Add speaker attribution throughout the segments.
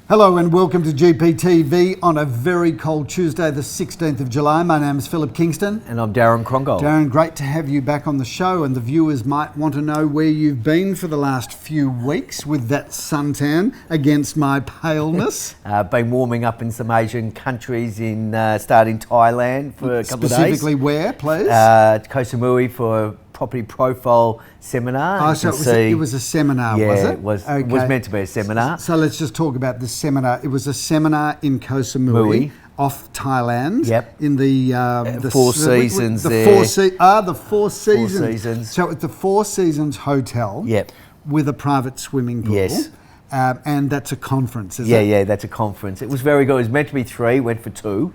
Speaker 1: Hello and welcome to GPTV on a very cold Tuesday, the 16th of July. My name is Philip Kingston.
Speaker 2: And I'm Darren Crongold.
Speaker 1: Darren, great to have you back on the show, and the viewers might want to know where you've been for the last few weeks with that suntan against my paleness.
Speaker 2: Been warming up in some Asian countries, starting Thailand for a couple of days.
Speaker 1: Specifically where, please?
Speaker 2: Koh Samui for a property profile seminar.
Speaker 1: Oh, so it was a seminar,
Speaker 2: yeah,
Speaker 1: was it?
Speaker 2: It was meant to be a seminar.
Speaker 1: So let's just talk about this seminar. It was a seminar in Koh Samui, off Thailand.
Speaker 2: Yep.
Speaker 1: In the
Speaker 2: Four Seasons
Speaker 1: the
Speaker 2: there.
Speaker 1: The Four Seasons.
Speaker 2: Four Seasons.
Speaker 1: So at the Four Seasons Hotel.
Speaker 2: Yep.
Speaker 1: With a private swimming pool.
Speaker 2: Yes.
Speaker 1: And that's a conference, is
Speaker 2: it?
Speaker 1: Yeah,
Speaker 2: that's a conference. It was very good. It was meant to be 3, went for 2.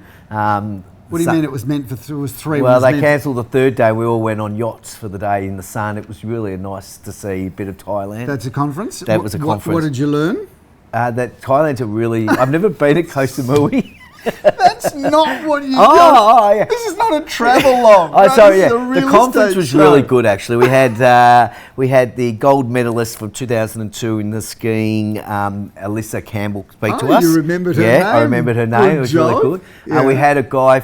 Speaker 1: What do you mean it was meant for 3? It was 3.
Speaker 2: Well, they cancelled the third day. We all went on yachts for the day in the sun. It was really nice to see a bit of Thailand.
Speaker 1: That's a conference?
Speaker 2: That was a conference.
Speaker 1: What did you learn?
Speaker 2: That Thailand's a really... I've never been to Koh Samui.
Speaker 1: That's not what you
Speaker 2: yeah.
Speaker 1: This is not a travel log.
Speaker 2: The conference was really good, actually. We had the gold medalist from 2002 in the skiing, Alyssa Campbell, speak to us.
Speaker 1: You remembered her name?
Speaker 2: Yeah, I remembered her name. It was really good.
Speaker 1: Yeah.
Speaker 2: We had a guy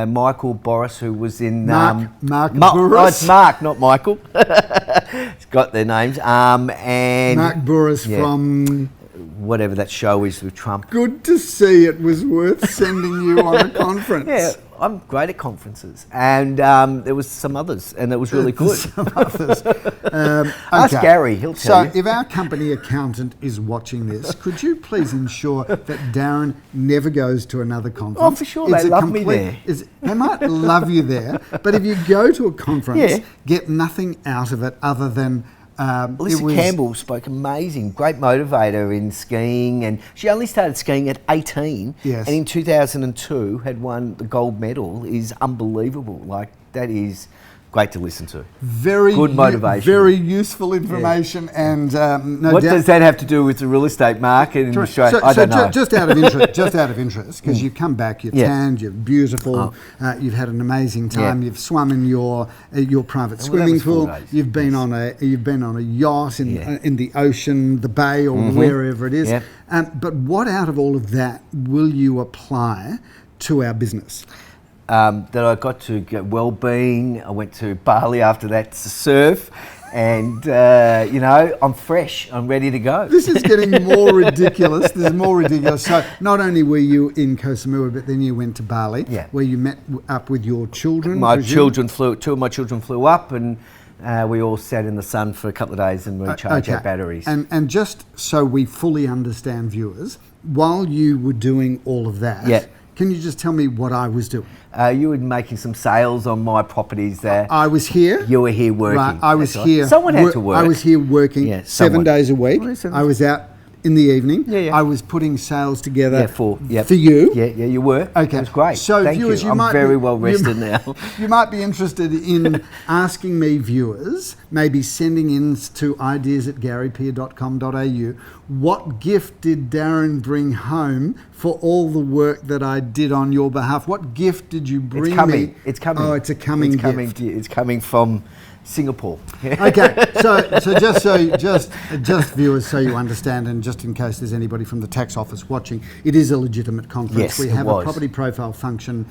Speaker 2: Michael Boris, who was in...
Speaker 1: Mark Boris?
Speaker 2: Oh, it's Mark, not Michael. It's got their names. And
Speaker 1: Mark Boris from...
Speaker 2: whatever that show is with Trump.
Speaker 1: Good to see. It was worth sending you on a conference.
Speaker 2: Yeah, I'm great at conferences. And there was some others, and it was really good.
Speaker 1: Some others.
Speaker 2: Ask Gary, he'll tell you.
Speaker 1: So if our company accountant is watching this, could you please ensure that Darren never goes to another conference?
Speaker 2: Oh, for sure. They love me there.
Speaker 1: They might love you there, but if you go to a conference, get nothing out of it other than...
Speaker 2: Alyssa Campbell spoke amazing, great motivator in skiing, and she only started skiing at 18,
Speaker 1: yes.
Speaker 2: And in 2002 had won the gold medal. Is unbelievable. Like, that is great to listen to.
Speaker 1: Very
Speaker 2: good motivation.
Speaker 1: Very useful information, and
Speaker 2: what does that have to do with the real estate market in Australia? I don't know.
Speaker 1: Just out of interest, because you come back, you're tanned, you're beautiful, you've had an amazing time. You've swum in your private swimming pool. You've been on a yacht in the ocean, the bay, or wherever it is.
Speaker 2: Yep.
Speaker 1: But what out of all of that will you apply to our business?
Speaker 2: That I got to get well-being. I went to Bali after that to surf, and I'm fresh. I'm ready to go.
Speaker 1: This is getting more ridiculous. This is more ridiculous. So not only were you in Koh Samui, but then you went to Bali, where you met up with your children.
Speaker 2: Two of my children flew up, and we all sat in the sun for a couple of days and recharged our batteries.
Speaker 1: And just so we fully understand, viewers, while you were doing all of that, can you just tell me what I was doing?
Speaker 2: You were making some sales on my properties there.
Speaker 1: I was here.
Speaker 2: You were here working.
Speaker 1: Right, I was here.
Speaker 2: Someone had to work.
Speaker 1: I was here working 7 days a week. I was out in the evening. I was putting sales together for you.
Speaker 2: Yeah, you were.
Speaker 1: Okay.
Speaker 2: It was great.
Speaker 1: So
Speaker 2: Thank
Speaker 1: viewers,
Speaker 2: you. I'm very well rested now.
Speaker 1: You might be interested in asking me, viewers, maybe sending in to ideas@garypeer.com.au, what gift did Darren bring home for all the work that I did on your behalf? What gift did you bring me?
Speaker 2: It's coming.
Speaker 1: Oh, it's a coming gift.
Speaker 2: It's coming from Singapore.
Speaker 1: Okay, so just viewers, so you understand, and just in case there's anybody from the tax office watching, it is a legitimate conference.
Speaker 2: Yes,
Speaker 1: we have a property profile function.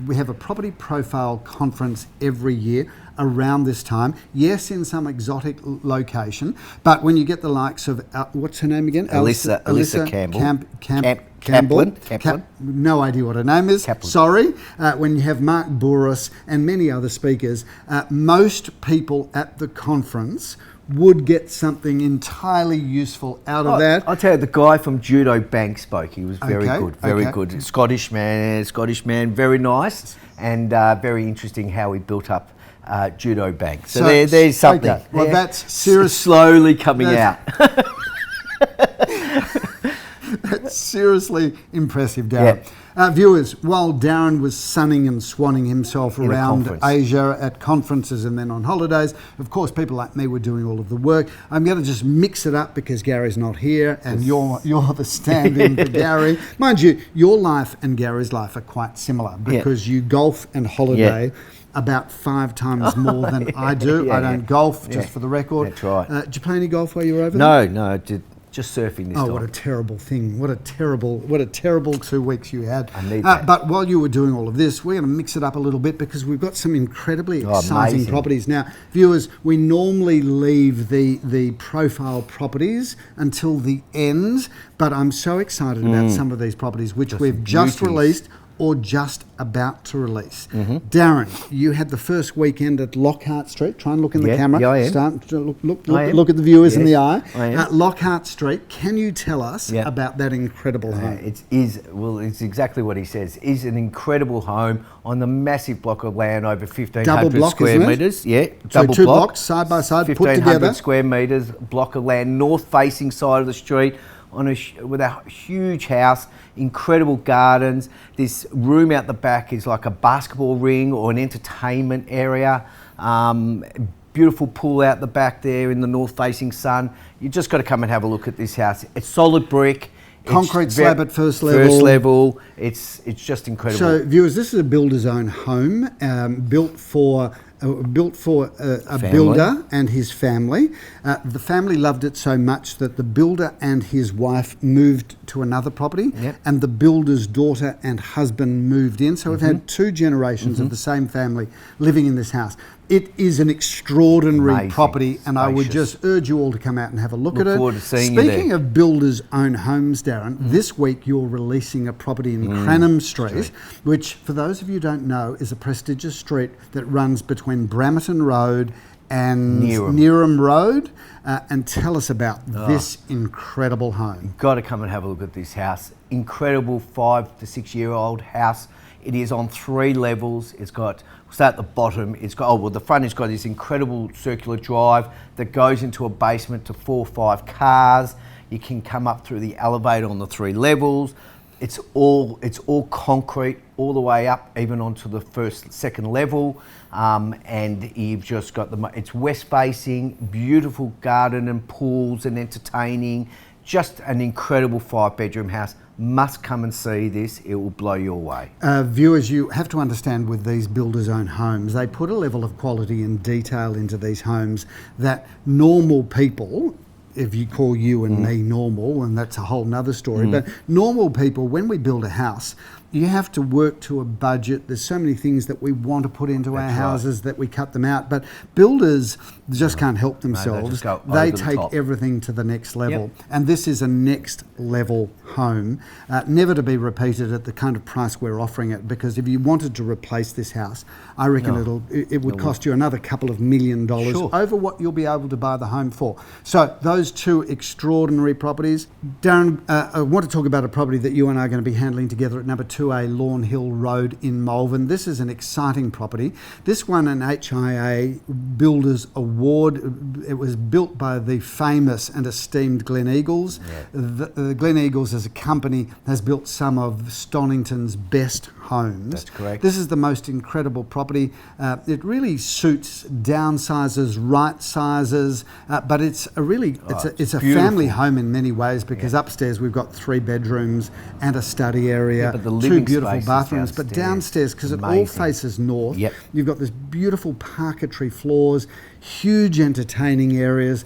Speaker 1: We have a property profile conference every year around this time. Yes, in some exotic location, but when you get the likes of what's her name again?
Speaker 2: Alyssa Campbell.
Speaker 1: Kaplan. No idea what her name is.
Speaker 2: Kaplan.
Speaker 1: Sorry. When you have Mark Boris and many other speakers, most people at the conference would get something entirely useful out of that.
Speaker 2: I'll tell you, the guy from Judo Bank spoke. He was very good. Scottish man, very nice, and very interesting how he built up Judo Bank. So there's something.
Speaker 1: Okay. Well, that's
Speaker 2: slowly coming out.
Speaker 1: That's seriously impressive, Darren. Viewers, while Darren was sunning and swanning himself around Asia at conferences and then on holidays, of course, people like me were doing all of the work. I'm going to just mix it up because Gary's not here and you're the stand-in for Gary. Mind you, your life and Gary's life are quite similar because you golf and holiday about 5 times more than I do. I don't golf, just for the record.
Speaker 2: That's right.
Speaker 1: Did you play any golf while you were over there?
Speaker 2: No, I did just surfing this
Speaker 1: Oh,
Speaker 2: time.
Speaker 1: what a terrible thing. What a terrible 2 weeks you had.
Speaker 2: I need that.
Speaker 1: But while you were doing all of this, we're going to mix it up a little bit because we've got some incredibly exciting
Speaker 2: amazing.
Speaker 1: properties. Now, viewers, we normally leave the profile properties until the end, but I'm so excited about some of these properties which we've just released or just about to release. Darren, you had the first weekend at Lockhart Street. Try and look in the camera.
Speaker 2: Yeah, I am.
Speaker 1: Start to look at the viewers in the eye.
Speaker 2: I am.
Speaker 1: Lockhart Street, can you tell us about that incredible home?
Speaker 2: It's exactly what he says. It's an incredible home on the massive block of land over 1,500
Speaker 1: Double block,
Speaker 2: square
Speaker 1: isn't it?
Speaker 2: metres. Yeah,
Speaker 1: So
Speaker 2: double
Speaker 1: two
Speaker 2: block.
Speaker 1: blocks side by side put
Speaker 2: 1,500
Speaker 1: together.
Speaker 2: square metres, block of land, north-facing side of the street, with a huge house, incredible gardens. This room out the back is like a basketball ring or an entertainment area. Beautiful pool out the back there in the north-facing sun. You just got to come and have a look at this house. It's solid brick.
Speaker 1: Concrete slab at first level.
Speaker 2: First level. It's just incredible.
Speaker 1: So, viewers, this is a builder's own home, built for a builder and his family. The family loved it so much that the builder and his wife moved to another property, and the builder's daughter and husband moved in. So we've had 2 generations of the same family living in this house. It is an extraordinary property, and I would just urge you all to come out and have a look at it.
Speaker 2: Look forward to seeing you there.
Speaker 1: Speaking of builders' own homes, Darren, this week you're releasing a property in Cranham Street, which, for those of you who don't know, is a prestigious street that runs between Bramerton Road and Neeram Road. And tell us about this incredible home.
Speaker 2: Got to come and have a look at this house. Incredible 5 to 6 year old house. It is on 3 levels. It's got, we'll start at the bottom. It's got, the front has got this incredible circular drive that goes into a basement to 4 or 5 cars. You can come up through the elevator on the 3 levels. It's all concrete all the way up, even onto the second level. And you've just got it's west facing, beautiful garden and pools and entertaining. Just an incredible 5-bedroom house. Must come and see this. It will blow you away.
Speaker 1: Viewers, you have to understand with these builders' own homes, they put a level of quality and detail into these homes that normal people, if you call you and me normal, and that's a whole nother story, but normal people, when we build a house, you have to work to a budget. There's so many things that we want to put into our houses that we cut them out. But builders just can't help themselves. They take everything to the next level. And this is a next level home, never to be repeated at the kind of price we're offering it, because if you wanted to replace this house, I reckon it would cost you another couple of $1 million over what you'll be able to buy the home for. So those 2 extraordinary properties. Darren, I want to talk about a property that you and I are going to be handling together at number 2A Lawn Hill Road in Malvern. This is an exciting property. This won an HIA Builders Award. It was built by the famous and esteemed Glen Eagles. The Glen Eagles as a company has built some of Stonington's best homes.
Speaker 2: That's correct.
Speaker 1: This is the most incredible property. It really suits downsizers, right sizes, but it's a really it's a family home in many ways, because upstairs we've got 3 bedrooms and a study area,
Speaker 2: but the
Speaker 1: 2
Speaker 2: living
Speaker 1: beautiful
Speaker 2: space
Speaker 1: bathrooms. But downstairs, because it all faces north, you've got this beautiful parquetry floors, huge entertaining areas.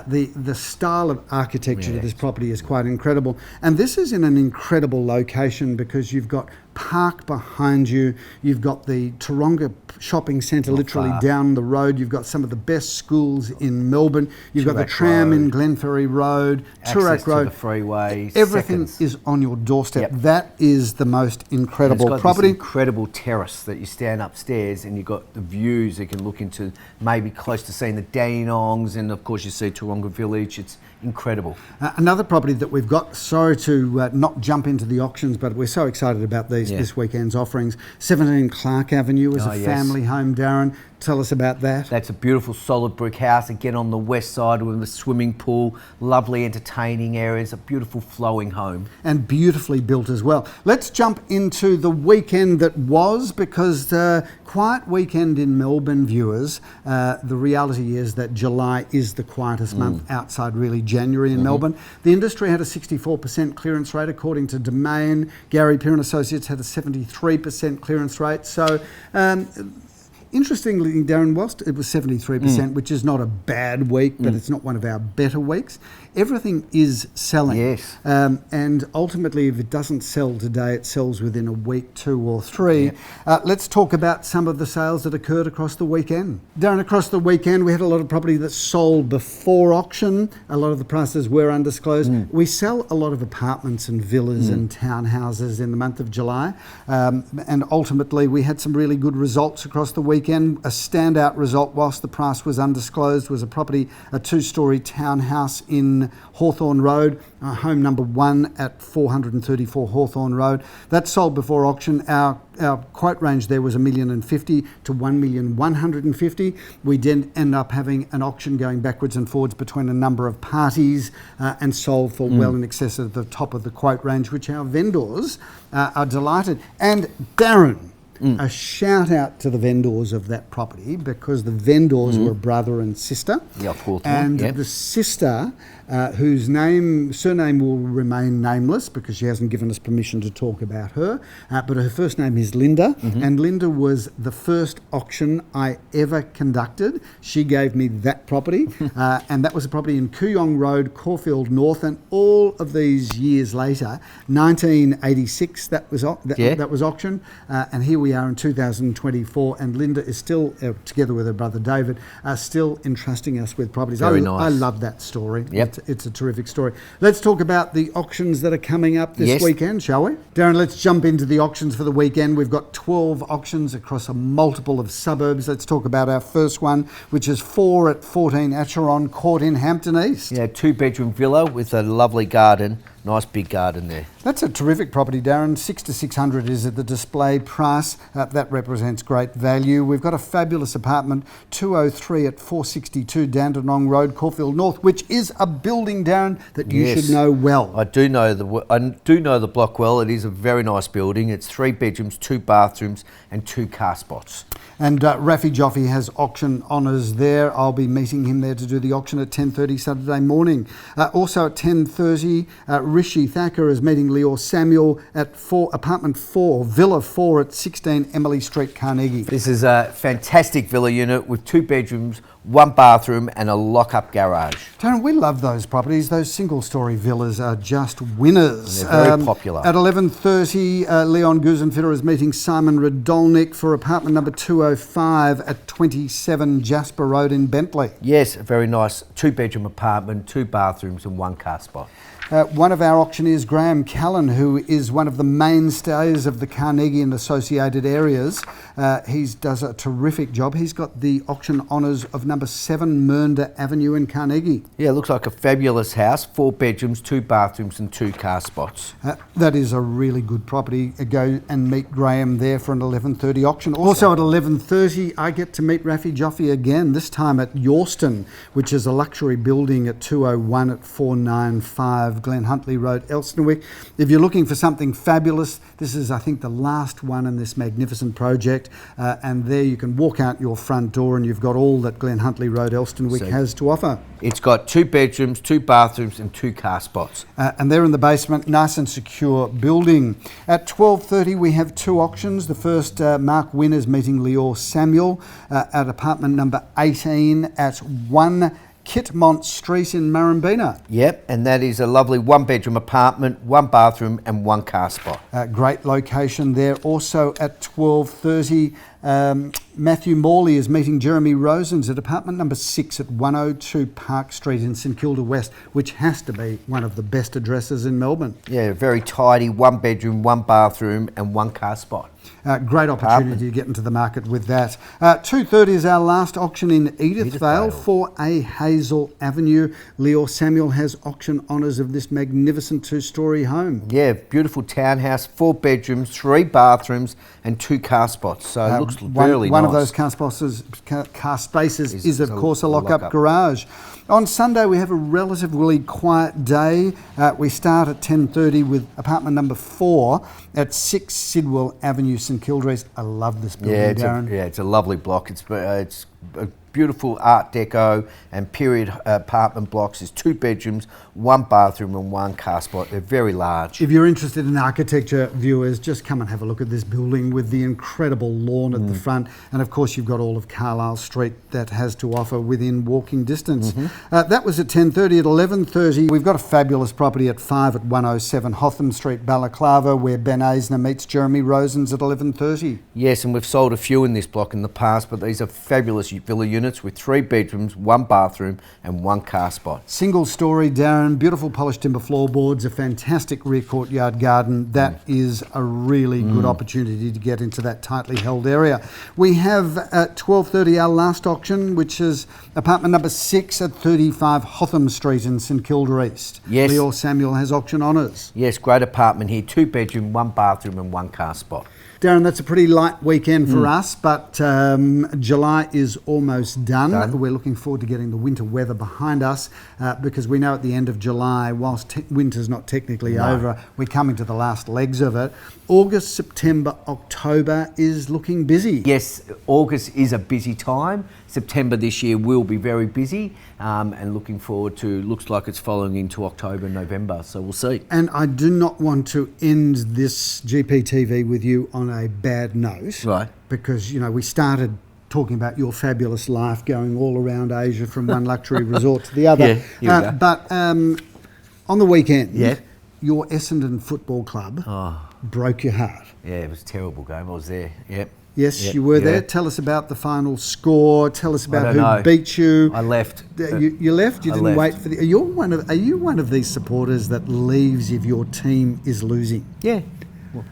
Speaker 1: The style of architecture to this property is quite incredible. And this is in an incredible location because you've got park behind you, you've got the Taronga shopping centre literally down the road, you've got some of the best schools in Melbourne, you've got the tram in Glenferrie Road, Toorak Road,
Speaker 2: to the freeway,
Speaker 1: everything is on your doorstep. That is the most incredible property.
Speaker 2: This incredible terrace that you stand upstairs and you've got the views you can look into, maybe close to seeing the Dandenongs, and of course you see Taronga Village. It's incredible.
Speaker 1: Another property that we've got, sorry to not jump into the auctions, but we're so excited about these this weekend's offerings. 17 Clark Avenue is a family home, Darren. Tell us about that.
Speaker 2: That's a beautiful solid brick house, again on the west side with a swimming pool, lovely entertaining areas, a beautiful flowing home.
Speaker 1: And beautifully built as well. Let's jump into the weekend that was, because quiet weekend in Melbourne, viewers. The reality is that July is the quietest month outside really January in Melbourne. The industry had a 64% clearance rate according to Domain. Gary Piran Associates had a 73% clearance rate. So Interestingly, Darren, whilst it was 73%, which is not a bad week, but it's not one of our better weeks, everything is selling.
Speaker 2: Yes.
Speaker 1: And ultimately, if it doesn't sell today, it sells within a week, 2 or 3. Let's talk about some of the sales that occurred across the weekend. Darren, across the weekend, we had a lot of property that sold before auction. A lot of the prices were undisclosed. We sell a lot of apartments and villas and townhouses in the month of July. And ultimately, we had some really good results across the weekend. A standout result, whilst the price was undisclosed, was a 2-storey townhouse in Hawthorne Road, home number 1 at 434 Hawthorne Road. That sold before auction. Our quote range there was $1,050,000 to $1,150,000. We did end up having an auction going backwards and forwards between a number of parties and sold for well in excess of the top of the quote range, which our vendors are delighted. And Darren, a shout out to the vendors of that property, because the vendors were brother and sister.
Speaker 2: Yeah, of course.
Speaker 1: And the sister, whose surname will remain nameless because she hasn't given us permission to talk about her, but her first name is Linda, and Linda was the first auction I ever conducted. She gave me that property, and that was a property in Kooyong Road, Caulfield North, and all of these years later, 1986, that was auctioned, and here we are in 2024, and Linda is still, together with her brother David, are still entrusting us with properties.
Speaker 2: Very nice.
Speaker 1: I love that story.
Speaker 2: Yep.
Speaker 1: It's a terrific story. Let's talk about the auctions that are coming up this weekend, shall we? Darren, let's jump into the auctions for the weekend. We've got 12 auctions across a multiple of suburbs. Let's talk about our first one, which is 4 at 14 Acheron Court in Hampton East.
Speaker 2: Yeah, 2-bedroom villa with a lovely garden. Nice big garden there.
Speaker 1: That's a terrific property, Darren. 6 to 600 is at the display price. That represents great value. We've got a fabulous apartment, 203 at 462 Dandenong Road, Caulfield North, which is a building, Darren, that you should know well.
Speaker 2: I do know the block well. It is a very nice building. It's 3 bedrooms, 2 bathrooms, and 2 car spots.
Speaker 1: And Rafi Joffe has auction honours there. I'll be meeting him there to do the auction at 10:30 Saturday morning. Also at 10:30, Rishi Thacker is meeting Leor Samuel at apartment 4, Villa 4 at 16 Emily Street, Carnegie.
Speaker 2: This is a fantastic villa unit with 2 bedrooms, 1 bathroom, and a lock-up garage.
Speaker 1: Darren, we love those properties. Those single-storey villas are just winners.
Speaker 2: And they're very popular.
Speaker 1: At 11:30, Leon Guzenfitter is meeting Simon Radolnik for apartment number 205 at 27 Jasper Road in Bentley.
Speaker 2: Yes, a very nice 2-bedroom apartment, 2 bathrooms, and 1 car spot.
Speaker 1: One of our auctioneers, Graham Callan, who is one of the mainstays of the Carnegie and associated areas, he does a terrific job. He's got the auction honours of number 7 Mernda Avenue in Carnegie.
Speaker 2: Yeah, it looks like a fabulous house, 4 bedrooms, 2 bathrooms, and 2 car spots.
Speaker 1: That is a really good property. Go and meet Graham there for an 11:30 auction. Also at 11:30, I get to meet Rafi Joffe again, this time at Yorston, which is a luxury building at 201 at 495 Glen Huntley Road, Elstonwick. If you're looking for something fabulous, this is, I think, the last one in this magnificent project. And there you can walk out your front door and you've got all that Glen Huntley Road, Elstonwick has to offer.
Speaker 2: It's got 2 bedrooms, 2 bathrooms, and 2 car spots.
Speaker 1: And they're in the basement, nice and secure building. At 12:30, we have 2 auctions. The first, Mark Wynn is meeting Leor Samuel at apartment number 18 at 1 Kitmont Street in Murrumbeena.
Speaker 2: Yep, and that is a lovely 1-bedroom apartment, 1 bathroom, and 1 car spot.
Speaker 1: Great location there. Also at 12:30, Matthew Morley is meeting Jeremy Rosens at apartment number 6 at 102 Park Street in St Kilda West, which has to be one of the best addresses in Melbourne.
Speaker 2: Yeah, very tidy, 1 bedroom, 1 bathroom, and 1 car spot.
Speaker 1: Great opportunity to get into the market with that. 2:30 is our last auction in Edithvale, 4A Hazel Avenue. Leor Samuel has auction honours of this magnificent 2-storey home.
Speaker 2: Yeah, beautiful townhouse, 4 bedrooms, 3 bathrooms, and 2 car spots. So it looks really nice.
Speaker 1: One of those car spaces is of course a lock-up garage. On Sunday we have a relatively quiet day. We start at 10:30 with apartment number 4 at 6 Sidwell Avenue, St Kilda East. I love this building, Darren.
Speaker 2: It's a lovely block. It's a beautiful Art Deco and period apartment blocks. There's 2 bedrooms, 1 bathroom and 1 car spot. They're very large.
Speaker 1: If you're interested in architecture, viewers, just come and have a look at this building with the incredible lawn at the front. And of course, you've got all of Carlisle Street that has to offer within walking distance. That was at 10:30. At 11:30, we've got a fabulous property at 5 at 107 Hotham Street, Balaclava, where Ben Eisner meets Jeremy Rosens at 11:30.
Speaker 2: Yes, and we've sold a few in this block in the past, but these are fabulous villa units with 3 bedrooms, 1 bathroom and 1 car spot.
Speaker 1: Single story, Darren, beautiful polished timber floorboards, a fantastic rear courtyard garden. That is a really good opportunity to get into that tightly held area. We have at 12:30 our last auction, which is apartment number 6 at 35 Hotham Street in St Kilda East.
Speaker 2: Yes.
Speaker 1: Leo Samuel has auction honours.
Speaker 2: Yes, great apartment here, 2 bedroom, 1 bathroom and 1 car spot.
Speaker 1: Darren, that's a pretty light weekend for us, but July is almost done. We're looking forward to getting the winter weather behind us because we know at the end of July, whilst winter's not technically over, we're coming to the last legs of it. August, September, October is looking busy.
Speaker 2: Yes, August is a busy time. September this year will be very busy and looking forward to, looks like it's following into October and November, so we'll see.
Speaker 1: And I do not want to end this GPTV with you on a bad note.
Speaker 2: Right.
Speaker 1: Because, you know, we started talking about your fabulous life going all around Asia from one luxury resort to the other.
Speaker 2: Yeah,
Speaker 1: but on the weekend,
Speaker 2: Yeah.
Speaker 1: your Essendon Football Club broke your heart.
Speaker 2: Yeah, it was a terrible game. I was there. Yep.
Speaker 1: Yes, you were there. Tell us about the final score. Tell us about who beat you.
Speaker 2: I left.
Speaker 1: You left. You didn't wait for the. Are you one of these supporters that leaves if your team is losing?
Speaker 2: Yeah.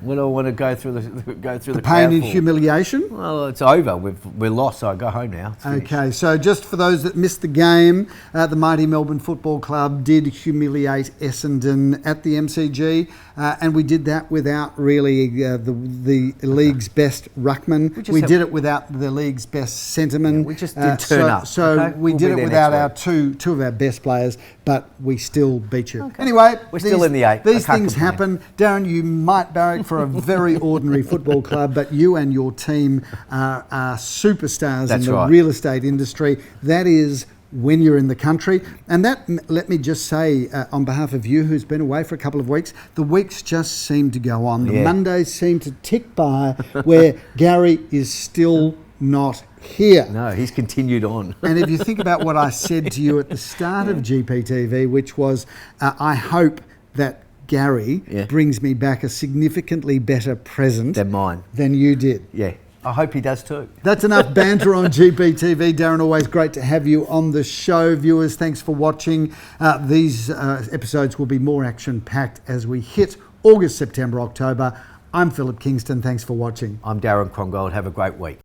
Speaker 2: When do I want to go through the
Speaker 1: pain and
Speaker 2: crowd for?
Speaker 1: humiliation?
Speaker 2: Well, it's over. We're lost, so I go home now.
Speaker 1: Okay, so just for those that missed the game, the mighty Melbourne Football Club did humiliate Essendon at the MCG, and we did that without really the league's best ruckman. We did it without the league's best centreman.
Speaker 2: Yeah, we just did turn up.
Speaker 1: So we did it without our two of our best players, but we still beat you.
Speaker 2: Okay.
Speaker 1: Anyway,
Speaker 2: we're still in the 8.
Speaker 1: These things happen. Darren, you might barrack for a very ordinary football club, but you and your team are superstars in the real estate industry. That is when you're in the country. And that, let me just say, on behalf of you who's been away for a couple of weeks, the weeks just seem to go on. The Mondays seem to tick by where Gary is still not here.
Speaker 2: No, he's continued on.
Speaker 1: And if you think about what I said to you at the start of GPTV, which was, I hope that Gary brings me back a significantly better present
Speaker 2: than mine,
Speaker 1: than you did.
Speaker 2: Yeah, I hope he does too.
Speaker 1: That's enough banter on GPTV. Darren, always great to have you on the show. Viewers, thanks for watching. These episodes will be more action-packed as we hit August, September, October. I'm Philip Kingston. Thanks for watching.
Speaker 2: I'm Darren Crongold. Have a great week.